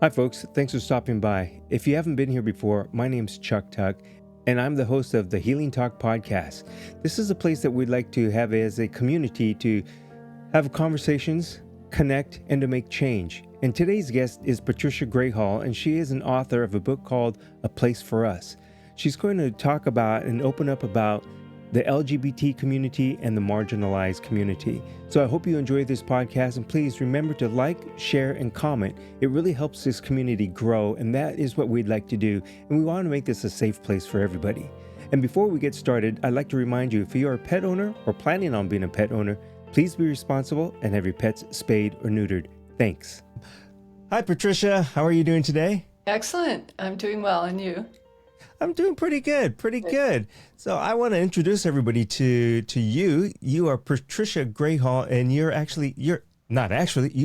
Hi, folks. Thanks for stopping by. If you haven't been here before, my name's Chuck Tuck, and I'm the host of the Healing Talk podcast. This is a place that we'd like to have as a community to have conversations, connect, and to make change. And today's guest is Patricia Grayhall, and she is an author of a book called A Place for Us. She's going to talk about and open up about the LGBT community and the marginalized community. So I hope you enjoy this podcast, and please remember to like, share, and comment. It really helps this community grow, and that is what we'd like to do. And we want to make this a safe place for everybody. And before we get started, I'd like to remind you, if you are a pet owner or planning on being a pet owner, please be responsible and have your pets spayed or neutered. Thanks. Hi, Patricia. How are you doing today? Excellent. I'm doing well. And you? I'm doing pretty good. So I want to introduce everybody to you. You are Patricia Grayhall, and you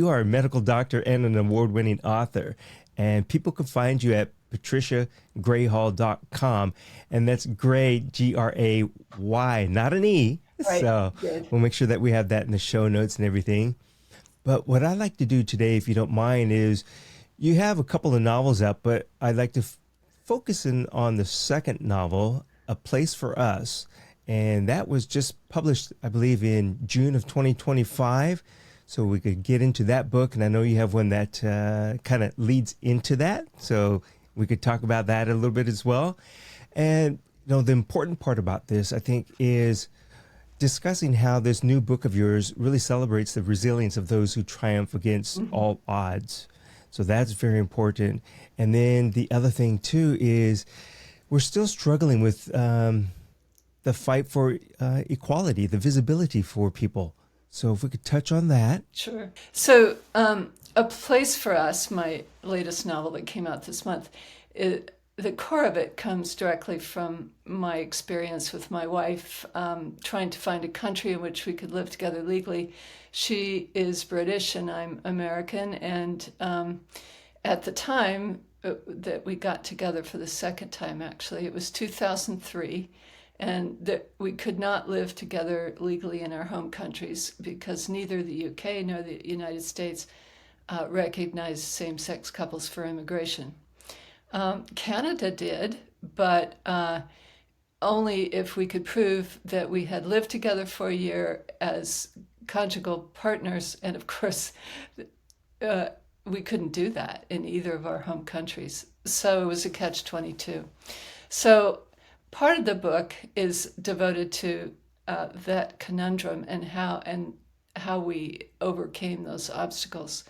are a medical doctor and an award-winning author. And people can find you at patriciagrayhall.com, and that's Gray, Gray, not an E. Right. So Good. we'll make sure that we have that in the show notes and everything. But what I'd like to do today, if you don't mind, is you have a couple of novels out, but I'd like to focus in on the second novel, A Place for Us. And that was just published, I believe, in June of 2025. So we could get into that book. And I know you have one that kind of leads into that. So we could talk about that a little bit as well. And, the important part about this, I think, is discussing how this new book of yours really celebrates the resilience of those who triumph against all odds. So that's very important. And then the other thing, too, is we're still struggling with the fight for equality, the visibility for people. So if we could touch on that. Sure. So A Place for Us, my latest novel that came out this month, the core of it comes directly from my experience with my wife trying to find a country in which we could live together legally. She is British and I'm American, and at the time that we got together for the second time, actually, it was 2003, and that we could not live together legally in our home countries because neither the UK nor the United States recognized same-sex couples for immigration. Canada did, but only if we could prove that we had lived together for a year as conjugal partners. And of course, we couldn't do that in either of our home countries. So it was a catch-22. So part of the book is devoted to that conundrum and how we overcame those obstacles.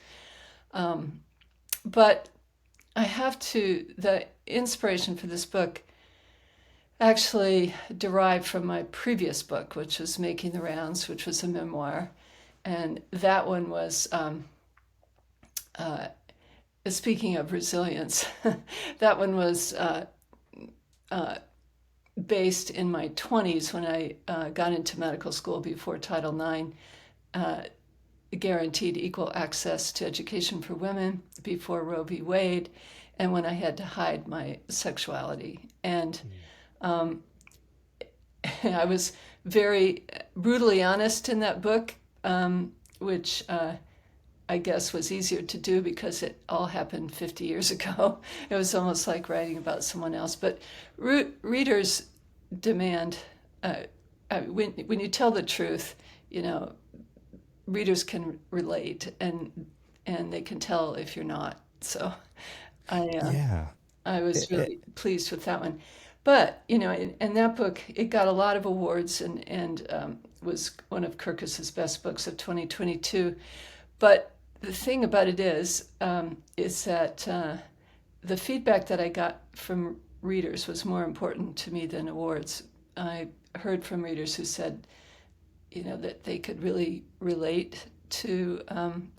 But the inspiration for this book actually derived from my previous book, which was Making the Rounds, which was a memoir. And that one was, speaking of resilience, that one was based in my 20s when I got into medical school before Title IX guaranteed equal access to education for women, before Roe v. Wade, and when I had to hide my sexuality. And I was very brutally honest in that book, which I guess was easier to do because it all happened 50 years ago. It was almost like writing about someone else. But readers demand, when you tell the truth, readers can relate and they can tell if you're not. So I was really pleased with that one. But, in that book, it got a lot of awards and was one of Kirkus's best books of 2022. But the thing about it is that the feedback that I got from readers was more important to me than awards. I heard from readers who said, that they could really relate to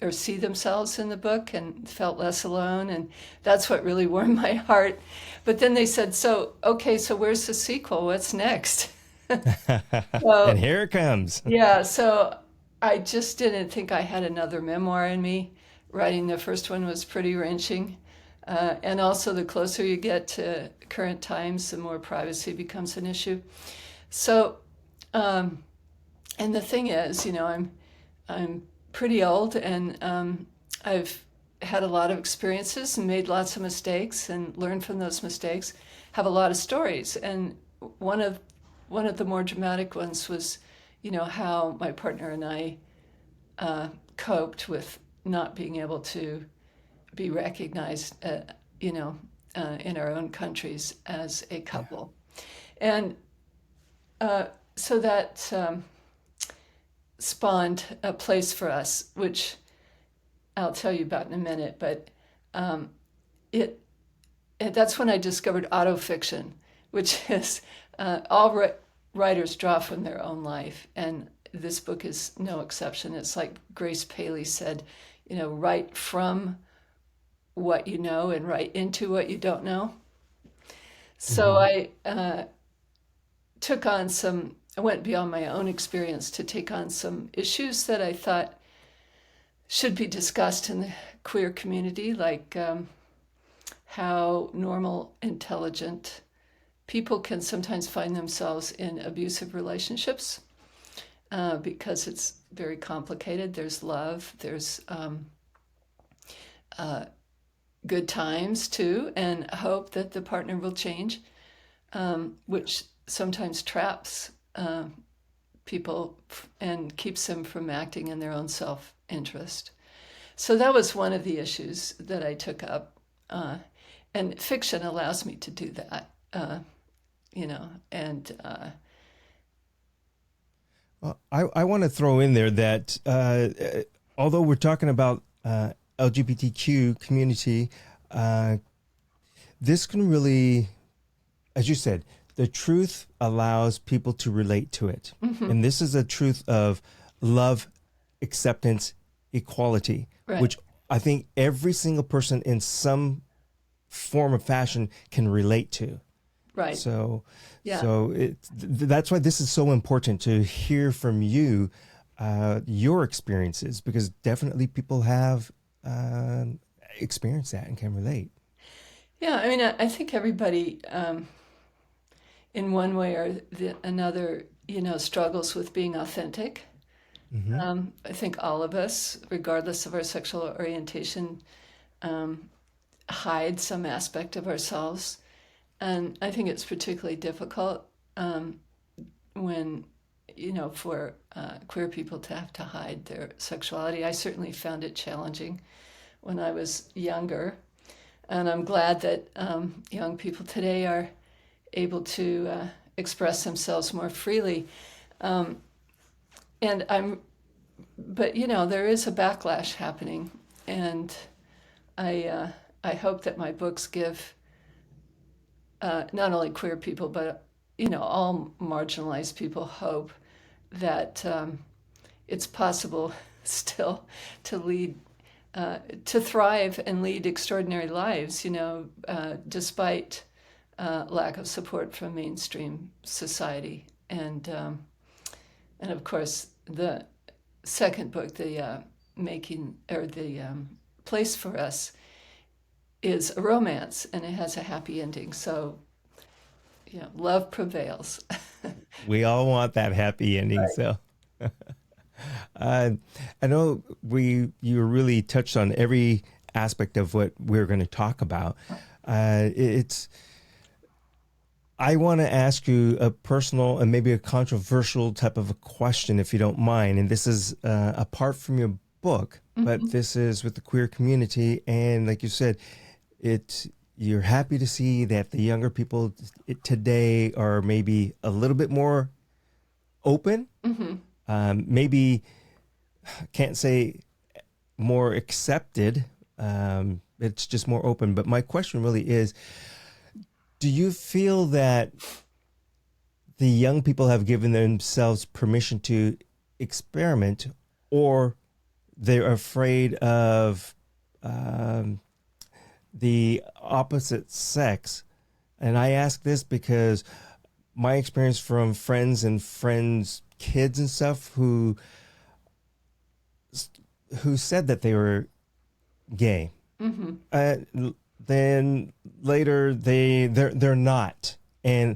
or see themselves in the book and felt less alone. And that's what really warmed my heart. But then they said, so where's the sequel? What's next? And here it comes. Yeah, so I just didn't think I had another memoir in me. Writing the first one was pretty wrenching. And also the closer you get to current times, the more privacy becomes an issue. So, and the thing is, I'm pretty old, and I've had a lot of experiences and made lots of mistakes and learned from those mistakes, have a lot of stories. And one of the more dramatic ones was, how my partner and I coped with not being able to be recognized, in our own countries as a couple. And so that spawned a place for us, which I'll tell you about in a minute. But that's when I discovered autofiction, which is all writers draw from their own life. And this book is no exception. It's like Grace Paley said, write from what you know and write into what you don't know. So I I went beyond my own experience to take on some issues that I thought should be discussed in the queer community, like how normal, intelligent people can sometimes find themselves in abusive relationships because it's very complicated. There's love, there's good times too, and hope that the partner will change, which sometimes traps people and keeps them from acting in their own self-interest. So that was one of the issues that I took up. And fiction allows me to do that, and... Well, I want to throw in there that although we're talking about LGBTQ community, this can really, as you said, the truth allows people to relate to it. Mm-hmm. And this is a truth of love, acceptance, equality, right, which I think every single person in some form or fashion can relate to. Right. So, yeah. So that's why this is so important to hear from you, your experiences, because definitely people have experienced that and can relate. Yeah, I mean, I think everybody, in one way or another, struggles with being authentic. Mm-hmm. I think all of us, regardless of our sexual orientation, hide some aspect of ourselves. And I think it's particularly difficult when, for queer people to have to hide their sexuality. I certainly found it challenging when I was younger. And I'm glad that young people today are able to express themselves more freely. But there is a backlash happening. And I hope that my books give not only queer people, but all marginalized people hope that it's possible still to lead, to thrive and lead extraordinary lives, despite lack of support from mainstream society. And of course, the second book, the Place for Us, is a romance, and it has a happy ending. So, love prevails. We all want that happy ending. Right. So, I know you really touched on every aspect of what we're going to talk about. I want to ask you a personal and maybe a controversial type of a question, if you don't mind. And this is apart from your book, mm-hmm, but this is with the queer community. And like you said, you're happy to see that the younger people today are maybe a little bit more open. Mm-hmm. Maybe can't say more accepted. It's just more open. But my question really is, do you feel that the young people have given themselves permission to experiment, or they're afraid of the opposite sex? And I ask this because my experience from friends and friends' kids and stuff who said that they were gay, mm-hmm, then later they're not. And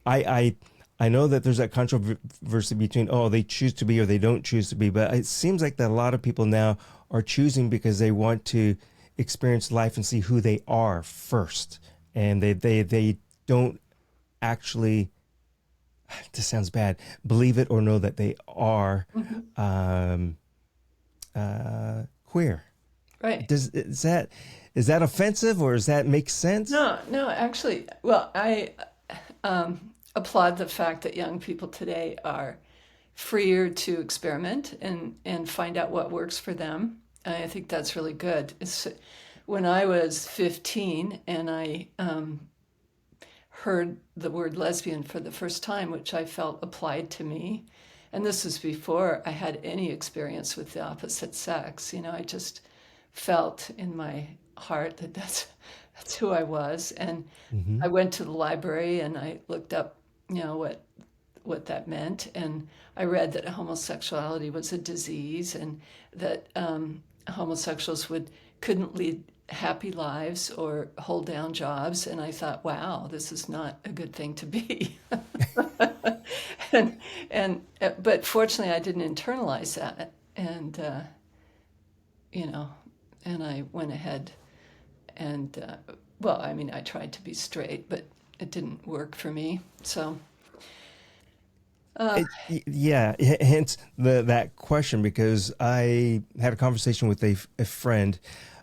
I know that there's that controversy between, they choose to be or they don't choose to be, but it seems like that a lot of people now are choosing because they want to experience life and see who they are first, and they don't actually, this sounds bad, believe it or know that they are Mm-hmm. um, queer. Right. Is that offensive, or does that make sense? No, no, actually, well, I applaud the fact that young people today are freer to experiment and find out what works for them. I think that's really good. When I was 15 and I heard the word lesbian for the first time, which I felt applied to me, and this was before I had any experience with the opposite sex. I just felt in my heart that that's who I was, and Mm-hmm. I went to the library and I looked up, what that meant, and I read that homosexuality was a disease, and that homosexuals couldn't lead happy lives or hold down jobs, and I thought, wow, this is not a good thing to be. and but fortunately, I didn't internalize that, and you know, and I went ahead and well, I mean, I tried to be straight, but it didn't work for me. So, Yeah, hence that question, because I had a conversation with a friend.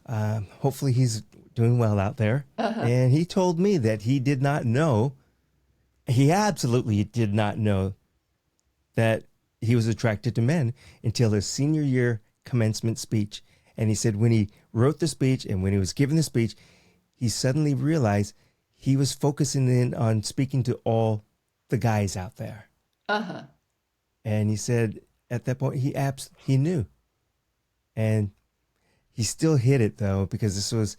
Hopefully, he's doing well out there, uh-huh. and he told me that he did not know. He absolutely did not know that he was attracted to men until his senior year commencement speech. And he said when he wrote the speech and when he was giving the speech, he suddenly realized he was focusing in on speaking to all the guys out there. Uh-huh. And he said at that point he knew, and he still hit it though, because this was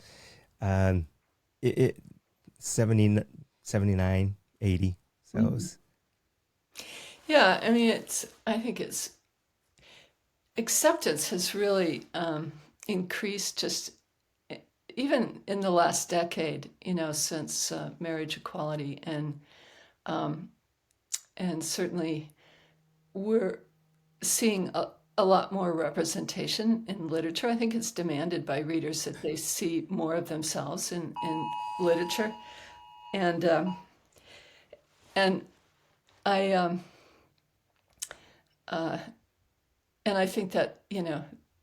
um, it 70, 79, 80. So it Mhm. was, Yeah, I mean, I think acceptance has really increased just even in the last decade, since marriage equality, um, and certainly we're seeing a lot more representation in literature. I think it's demanded by readers that they see more of themselves in literature, and and I uh, and I think that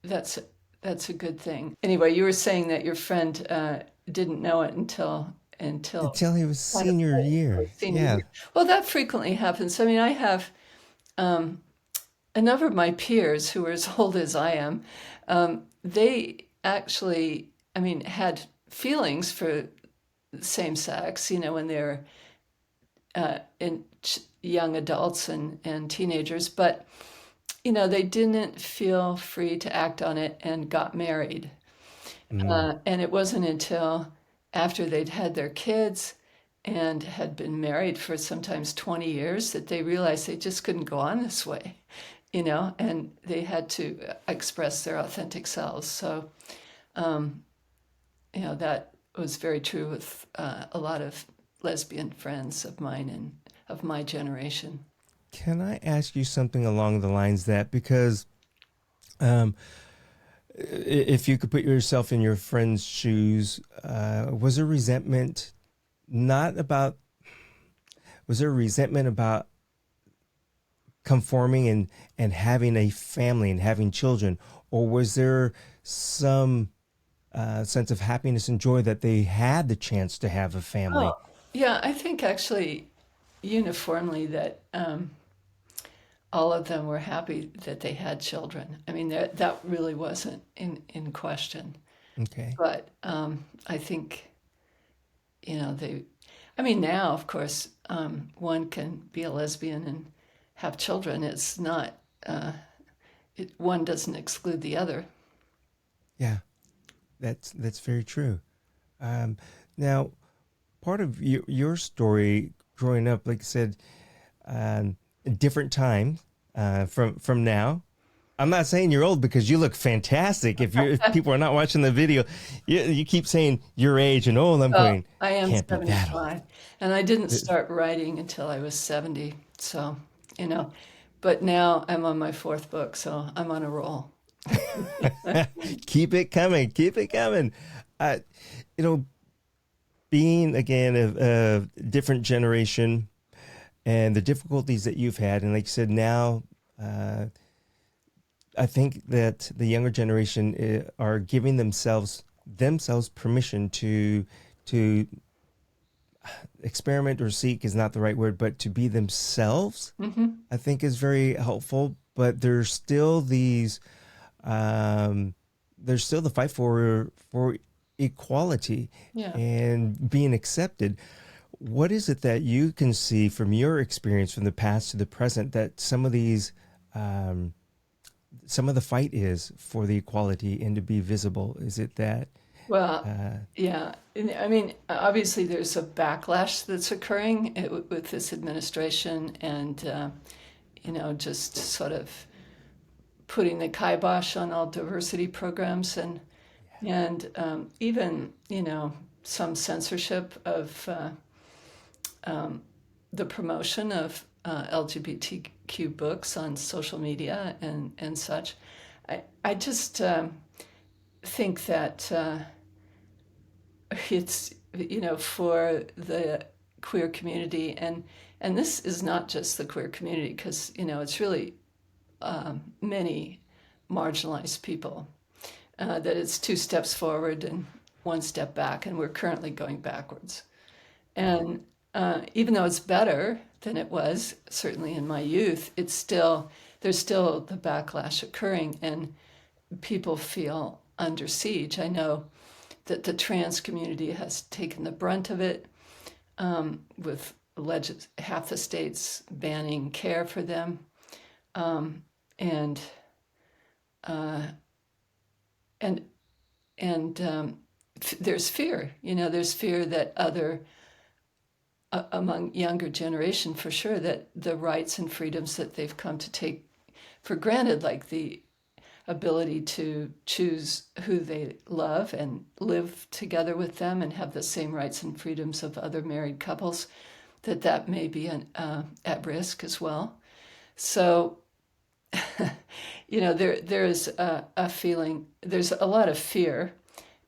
that's that's a good thing. Anyway, you were saying that your friend didn't know it until until he was kind of senior late, year. or senior Yeah. year. Well, that frequently happens. I mean, I have um, a number of my peers who are as old as I am. They actually, I mean, had feelings for same sex, when they're in young adults and teenagers, but they didn't feel free to act on it and got married. Mm. And it wasn't until after they'd had their kids and had been married for sometimes 20 years that they realized they just couldn't go on this way, and they had to express their authentic selves. So, um, that was very true with a lot of lesbian friends of mine and of my generation. Can I ask you something along the lines that, because um, if you could put yourself in your friend's shoes, was there resentment not about, was there resentment about conforming and having a family and having children, or was there some sense of happiness and joy that they had the chance to have a Oh, family? yeah, I think actually uniformly that all of them were happy that they had children. I mean, that really wasn't in question. Okay. But I think, they, I mean, now, of course, one can be a lesbian and have children. It's not, one doesn't exclude the other. Yeah, that's very true. Um, Now, part of your story growing up, like I said, a different time from now. I'm not saying you're old, because you look fantastic. If people are not watching the video, you keep saying your age and old. I'm Well, going, I am can't be that old. 75, and I didn't start writing until I was 70. So, but now I'm on my fourth book, so I'm on a roll. Keep it coming. Keep it coming. Uh, you know, being again a different generation and the difficulties that you've had, and like you said, now uh, I think that the younger generation are giving themselves permission to experiment, or seek is not the right word, but to be themselves. Hmm. I think is very helpful. But um, there's still the fight for equality Yeah. and being accepted. What is it that you can see from your experience from the past to the present that um, some of the fight is for the equality and to be visible? Is it that? Well, Uh, yeah. I mean, obviously, there's a backlash that's occurring with this administration, and just sort of putting the kibosh on all diversity programs, and even some censorship of the promotion of LGBTQ books on social media and such. I just think that it's for the queer community, and this is not just the queer community, because it's really many marginalized people, that it's two steps forward and one step back, and we're currently going backwards. And even though it's better than it was, certainly in my youth, there's still the backlash occurring, and people feel under siege. I know that the trans community has taken the brunt of it, with half the states banning care for them, and uh, and and there's fear. There's fear that among younger generation, for sure, that the rights and freedoms that they've come to take for granted, like the ability to choose who they love and live together with them and have the same rights and freedoms of other married couples, that may be at risk as well. So, there is a feeling, there's a lot of fear,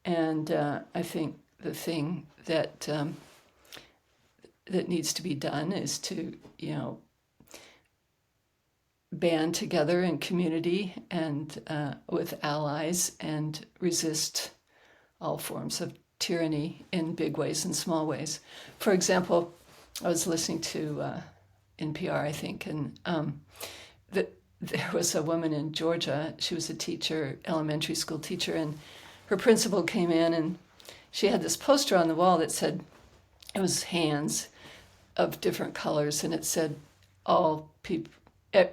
and I think the thing that needs to be done is to band together in community and with allies, and resist all forms of tyranny in big ways and small ways. For example, I was listening to NPR, I think, and there was a woman in Georgia. She was a teacher, elementary school teacher, and her principal came in, and she had this poster on the wall that said, it was hands of different colors, and it said, all people,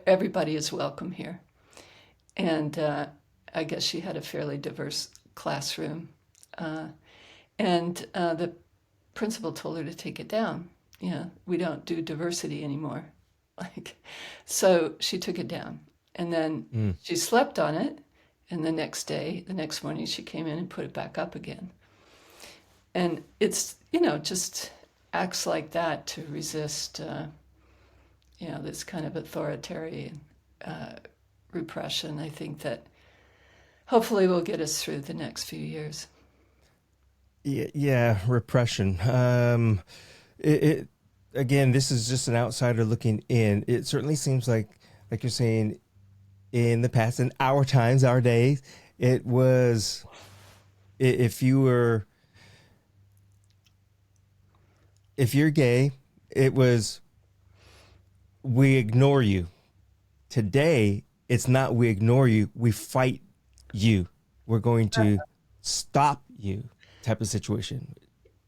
everybody is welcome here. And I guess she had a fairly diverse classroom. And the principal told her to take it down. We don't do diversity anymore. So she took it down. And then she slept on it. And the next morning, she came in and put it back up again. And it's, just acts like that to resist, this kind of authoritarian repression, I think that hopefully will get us through the next few years. yeah, repression. It again, this is just an outsider looking in. It certainly seems like you're saying, in the past, in our times, our days, it was, if you're gay, it was, we ignore you. Today, it's not we ignore you, we fight you. We're going to stop you, type of situation.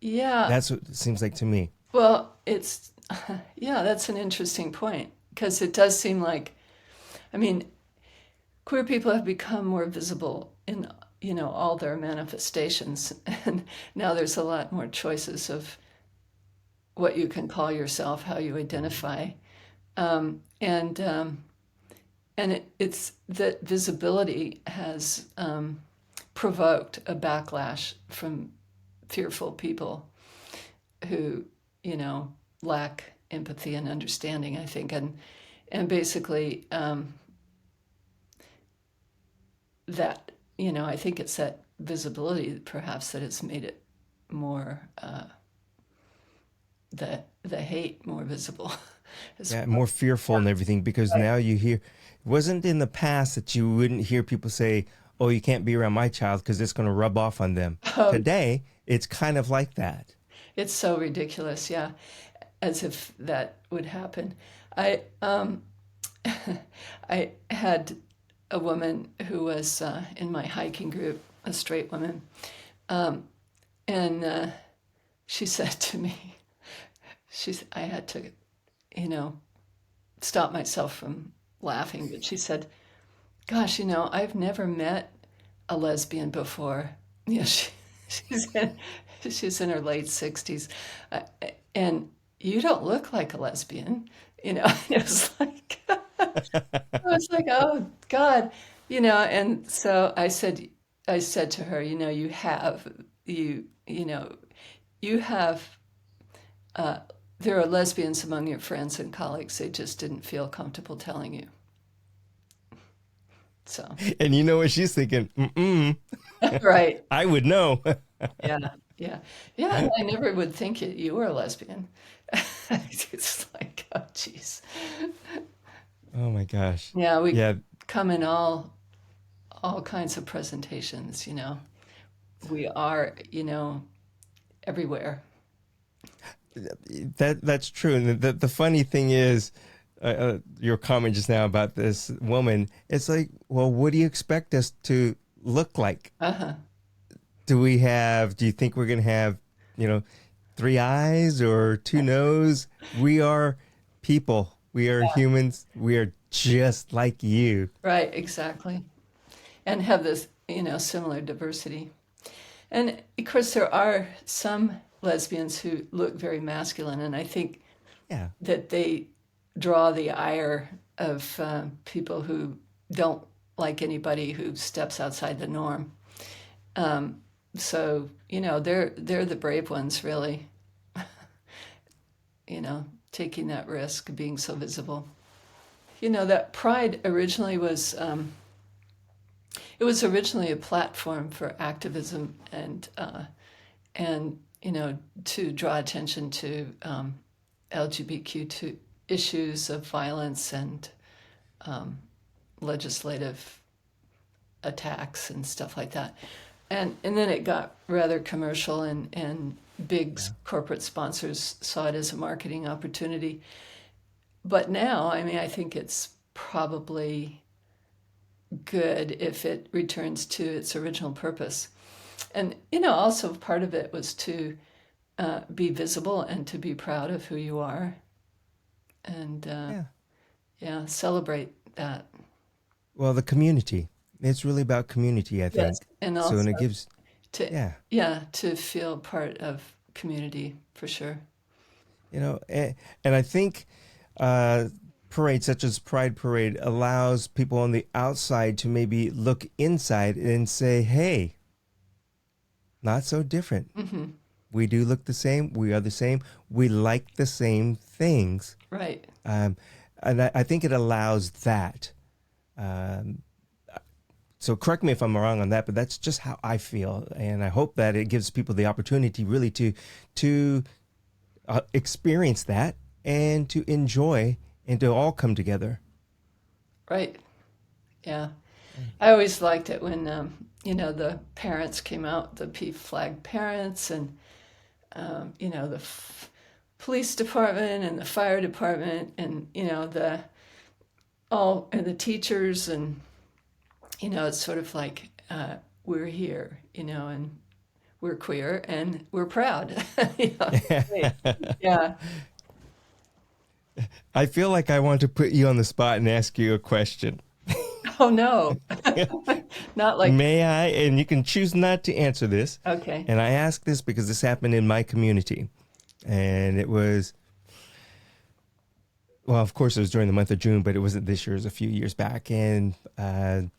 Yeah. That's what it seems like to me. Well, yeah, that's an interesting point, because it does seem like, I mean, queer people have become more visible in, all their manifestations. And now there's a lot more choices of what you can call yourself, how you identify. And it's that visibility has provoked a backlash from fearful people who, lack empathy and understanding, I think, and basically that, I think it's that visibility perhaps that has made it more, the hate more visible as Yeah, well. more fearful and everything, because Right. now you hear, it wasn't in the past that you wouldn't hear people say, oh, you can't be around my child because it's going to rub off on them. Oh, Today, it's kind of like that. it's so ridiculous, yeah, as if that would happen. I I had a woman who was in my hiking group, a straight woman, and she said to me, I had to, you know, stop myself from laughing, but she said, "Gosh, I've never met a lesbian before." She's in, she's in her late 60s, uh, and you don't look like a lesbian. It was like, oh God, And so I said to her, you know, you have. Uh, there are lesbians among your friends and colleagues. They just didn't feel comfortable telling you. So, And you know what she's thinking? Mm-mm, right. I would know. Yeah. Yeah. Yeah. And I never would think you were a lesbian. It's like, oh, geez. Oh my gosh. Yeah. We Yeah, come in all kinds of presentations, We are, everywhere. that's true. And the funny thing is, your comment just now about this woman, it's like, well, what do you expect us to look like? Uh-huh. Do you think we're going to have, you know, three eyes or two nose? We are people. We are humans. We are just like you. Right. Exactly. And have this, similar diversity. And of course, there are some lesbians who look very masculine, and I think Yeah. that they draw the ire of people who don't like anybody who steps outside the norm. So they're the brave ones, really. Taking that risk, being so visible. That pride originally was it was originally a platform for activism and to draw attention to LGBTQ issues of violence and legislative attacks and stuff like that. And then it got rather commercial, and big Yeah. corporate sponsors saw it as a marketing opportunity. But now, I mean, I think it's probably good if it returns to its original purpose. And, also part of it was to be visible and to be proud of who you are and, Yeah. yeah, celebrate that. Well, the community. It's really about community, I Yes. think. And So, and also it gives, to, yeah, yeah, to feel part of community for sure. and I think uh, parades such as Pride Parade allows people on the outside to maybe look inside and say, hey, not so different. Hmm. We do look the same. We are the same. We like the same things. Right. Um, and I think it allows that. Um, so correct me if I'm wrong on that, but that's just how I feel. And I hope that it gives people the opportunity really to experience that and to enjoy and to all come together. Right. Yeah. I always liked it when, the parents came out, the P flag parents, and, the police department and the fire department, and, and the teachers. And, it's sort of like we're here, and we're queer and we're proud. Great. Yeah. I feel like I want to put you on the spot and ask you a question. Oh, no. Not like, May I? And you can choose not to answer this. okay. And I ask this because this happened in my community. And it was, well, of course, it was during the month of June, but it wasn't this year, it was a few years back. And they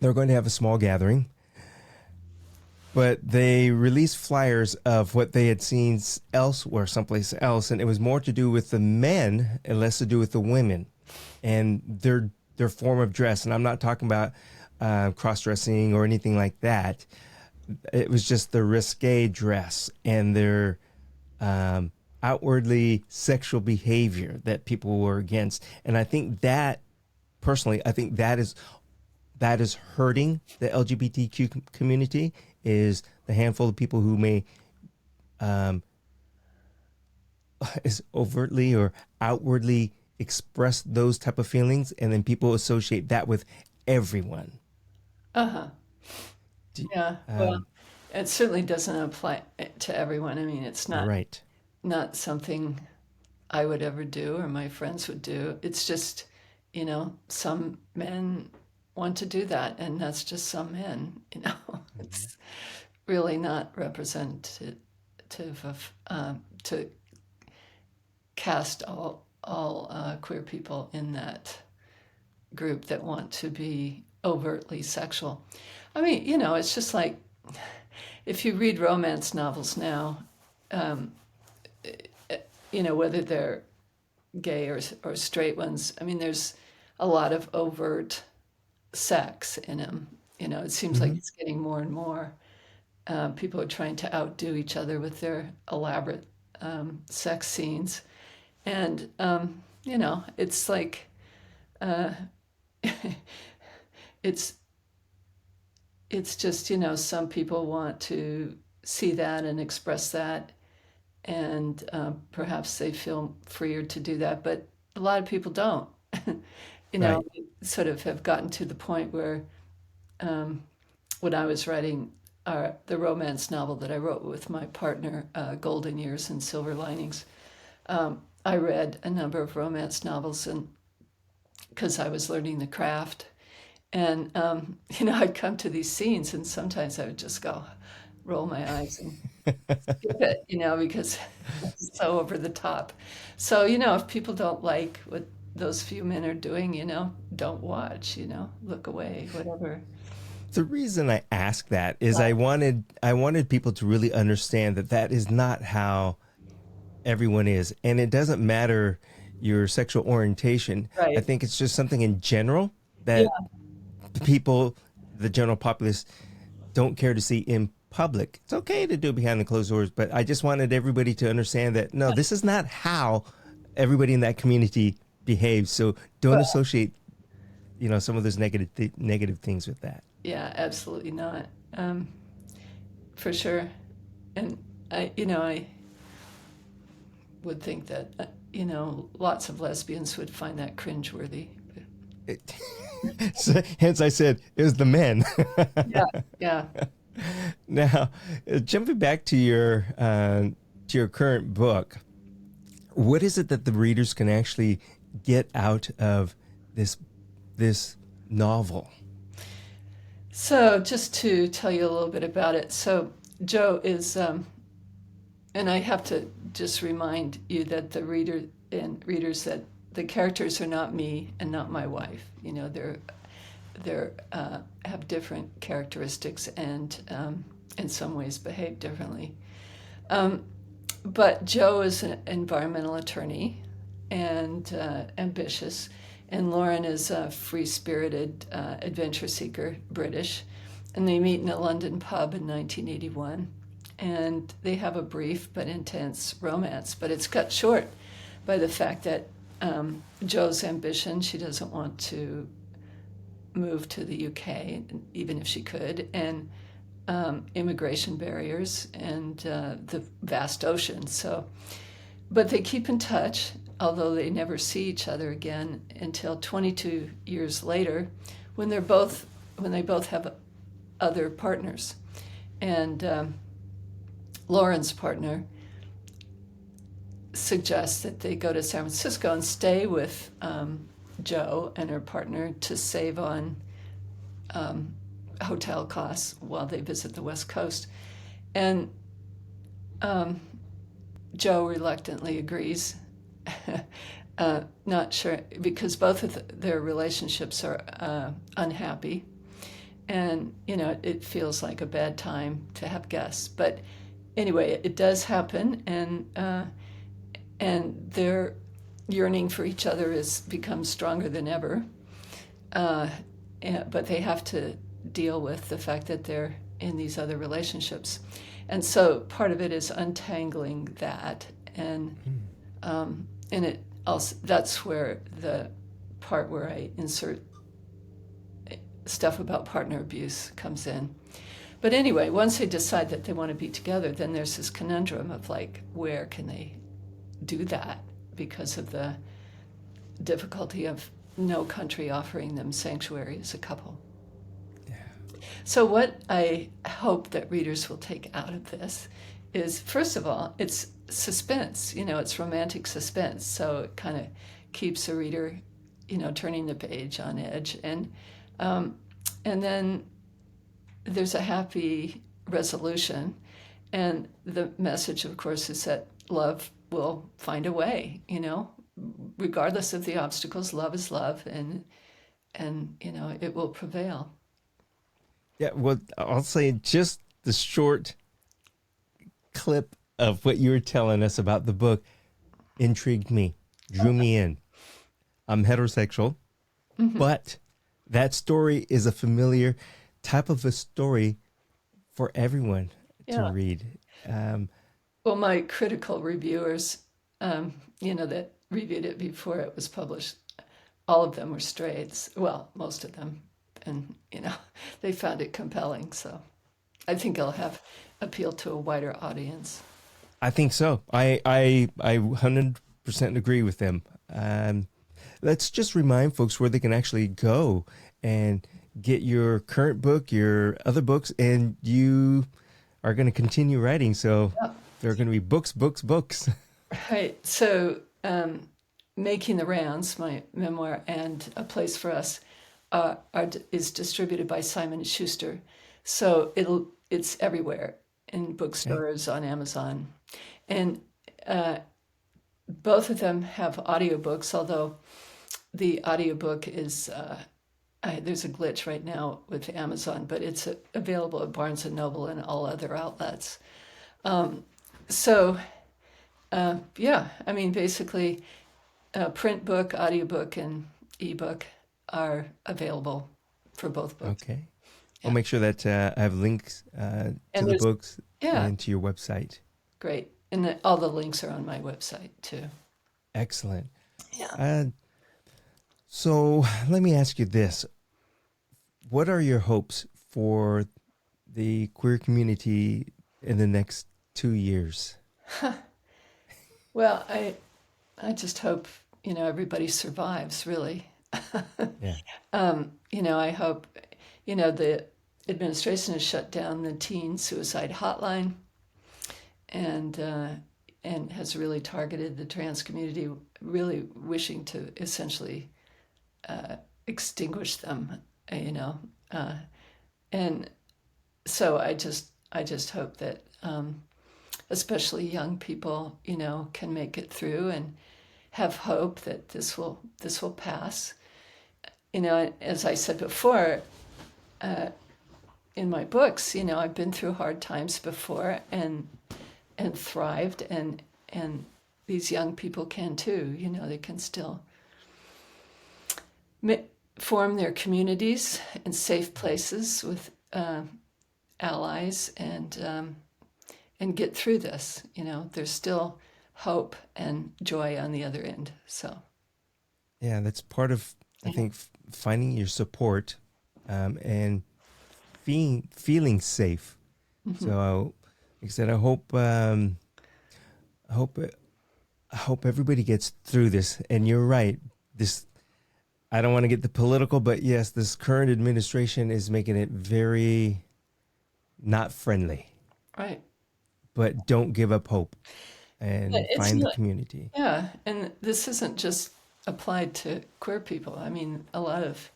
were going to have a small gathering. But they released flyers of what they had seen elsewhere, someplace else. And it was more to do with the men and less to do with the women and their form of dress. And I'm not talking about cross-dressing or anything like that. It was just the risque dress and their outwardly sexual behavior that people were against. And I think that, personally, I think that is hurting the LGBTQ community, is the handful of people who may is overtly or outwardly express those type of feelings, and then people associate that with everyone. Uh-huh. Yeah. Well, it certainly doesn't apply to everyone. I mean, it's Right. not something I would ever do or my friends would do. It's just, some men want to do that, and that's just some men. It's really not representative of to cast all queer people in that group that want to be overtly sexual. I mean, it's just like if you read romance novels now, whether they're gay or straight ones, I mean, there's a lot of overt sex in them. It seems like it's getting more and more. People are trying to outdo each other with their elaborate sex scenes. And, it's like, it's just, some people want to see that and express that. And perhaps they feel freer to do that. But a lot of people don't. Right. We sort of have gotten to the point where when I was writing the romance novel that I wrote with my partner, Golden Years and Silver Linings, I read a number of romance novels, and because I was learning the craft, and I'd come to these scenes, and sometimes I would just go, roll my eyes and skip it, because it's so over the top. So if people don't like what those few men are doing, don't watch, look away, whatever. The reason I ask that is I wanted people to really understand that that is not how everyone is, and it doesn't matter your sexual orientation. I Right. think it's just something in general Yeah. that people, the general populace, don't care to see in public. It's okay to do it behind the closed doors, but I just wanted everybody to understand that no, this is not how everybody in that community behaves. So don't Well, associate, some of those negative things with that. yeah, absolutely not. For sure. And I would think that, lots of lesbians would find that cringeworthy. So, hence I said it was the men. Yeah, yeah. Now, jumping back to your current book, what is it that the readers can actually get out of this novel? So just to tell you a little bit about it. So Joe is, and I have to just remind you that the readers that the characters are not me and not my wife. They're have different characteristics and in some ways behave differently. But Joe is an environmental attorney and ambitious, and Lauren is a free-spirited adventure seeker, British, and they meet in a London pub in 1981, and they have a brief but intense romance, but it's cut short by the fact that Joe's ambition, she doesn't want to move to the UK, even if she could, and immigration barriers and the vast ocean. So, but they keep in touch, although they never see each other again until 22 years later, when they both have other partners, and Lauren's partner suggests that they go to San Francisco and stay with Joe and her partner to save on hotel costs while they visit the West Coast. And Joe reluctantly agrees, not sure, because both of their relationships are unhappy. And, it feels like a bad time to have guests. But anyway, it does happen, and their yearning for each other becomes stronger than ever. but they have to deal with the fact that they're in these other relationships. And so part of it is untangling that. And it also, that's where the part where I insert stuff about partner abuse comes in. But anyway, once they decide that they want to be together, then there's this conundrum of like, where can they do that because of the difficulty of no country offering them sanctuary as a couple. Yeah. So what I hope that readers will take out of this is, first of all, it's suspense, it's romantic suspense. So it kind of keeps a reader, turning the page on edge. And then there's a happy resolution. And the message, of course, is that love will find a way, regardless of the obstacles. Love is love, and it will prevail. Yeah, well, I'll say just the short clip of what you were telling us about the book intrigued me, drew me in. I'm heterosexual, but that story is a familiar type of a story for everyone to read. Well, my critical reviewers, that reviewed it before it was published, all of them were straights. Well, most of them. And, they found it compelling. So I think it'll have appeal to a wider audience. I think so. I 100% agree with them. Let's just remind folks where they can actually go and get your current book, your other books, and you are going to continue writing. So there are going to be books. Right. So Making the Rounds, my memoir, and A Place for Us is distributed by Simon & Schuster. So it's everywhere in bookstores, on Amazon. And both of them have audiobooks, although the audiobook is, there's a glitch right now with Amazon, but it's available at Barnes & Noble and all other outlets. Basically, print book, audiobook, and ebook are available for both books. Okay. Yeah. I'll make sure that I have links to the books and to your website. Great. And all the links are on my website, too. Excellent. Yeah. So let me ask you this. What are your hopes for the queer community in the next 2 years? Well, I just hope, everybody survives, really. Yeah. I hope, the administration has shut down the teen suicide hotline and has really targeted the trans community, really wishing to essentially extinguish them, and so I just hope that especially young people, can make it through and have hope that this will pass. As I said before, in my books, I've been through hard times before and thrived, and these young people can too. They can still form their communities and safe places with allies and get through this. There's still hope and joy on the other end. So, yeah, that's part of, I think, finding your support and feeling safe. Mm-hmm. So, like I said, I hope everybody gets through this. And you're right. I don't want to get the political, but yes, this current administration is making it very not friendly. Right. But don't give up hope and find the community. Yeah. And this isn't just applied to queer people. I mean, a lot of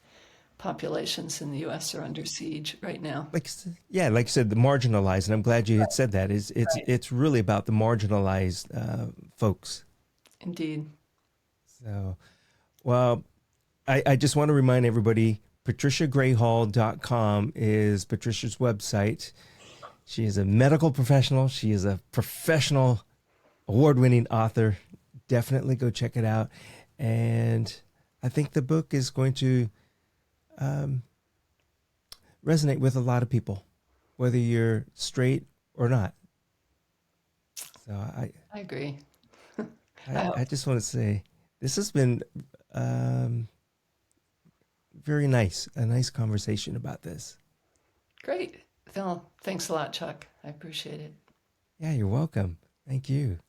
populations in the U.S. are under siege right now. Like you said, the marginalized, and I'm glad you had said that. It's really about the marginalized folks. Indeed. So, well, I just want to remind everybody, patriciagrayhall.com is Patricia's website. She is a medical professional. She is a professional, award-winning author. Definitely go check it out. And I think the book is going to resonate with a lot of people, whether you're straight or not. So I agree. I just want to say this has been um, very nice, a nice conversation about this. Great. Phil, thanks a lot, Chuck. I appreciate it. Yeah, you're welcome. Thank you.